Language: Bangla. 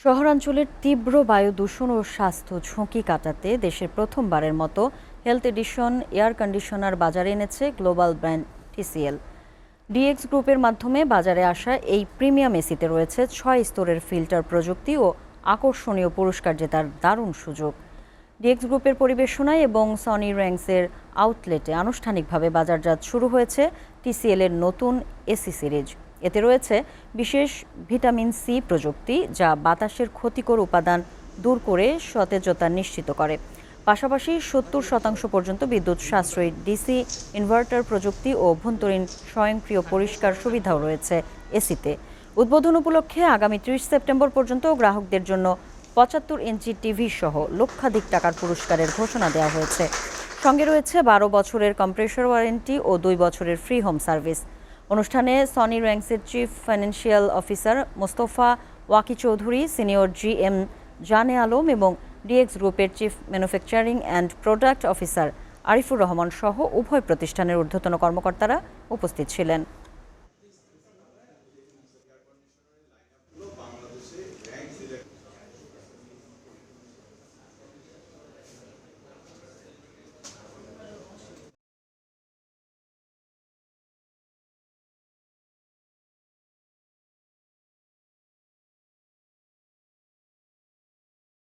শহরাঞ্চলের তীব্র বায়ু দূষণ ও স্বাস্থ্য ঝুঁকি কাটাতে দেশের প্রথমবারের মতো হেলথ এডিশন এয়ার কন্ডিশনার বাজারে এনেছে গ্লোবাল ব্র্যান্ড টিসিএল। ডিএক্স গ্রুপের মাধ্যমে বাজারে আসা এই প্রিমিয়াম এসিতে রয়েছে ৬ স্তরের ফিল্টার প্রযুক্তি ও আকর্ষণীয় পুরস্কার জেতার দারুণ সুযোগ। ডিএক্স গ্রুপের পরিবেশনায় এবং সনি র্যাঙ্কসের আউটলেটে আনুষ্ঠানিকভাবে বাজারজাত শুরু হয়েছে টিসিএলের নতুন এসি সিরিজ। এতে রয়েছে বিশেষ ভিটামিন সি প্রযুক্তি, যা বাতাসের ক্ষতিকর উপাদান দূর করে সতেজতা নিশ্চিত করে। পাশাপাশি ৭০% পর্যন্ত বিদ্যুৎ সাশ্রয়ী ডিসি ইনভার্টার প্রযুক্তি ও অভ্যন্তরীণ স্বয়ংক্রিয় পরিষ্কার সুবিধাও রয়েছে এসিতে। উদ্বোধন উপলক্ষে আগামী ৩০ সেপ্টেম্বর পর্যন্ত গ্রাহকদের জন্য ৭৫ ইঞ্চি টিভি সহ লক্ষাধিক টাকার পুরস্কারের ঘোষণা দেওয়া হয়েছে। সঙ্গে রয়েছে ১২ বছরের কম্প্রেসর ওয়ারেন্টি ও ২ বছরের ফ্রি হোম সার্ভিস। অনুষ্ঠানে সনি র্যাঙ্কসের chief financial officer Mostafa Waki Chowdhury, senior GM Jane Alam এবং ডিএক্স গ্রুপের chief manufacturing and product officer Arifur Rahman সহ উভয় প্রতিষ্ঠানের ঊর্ধ্বতন কর্মকর্তারা উপস্থিত ছিলেন।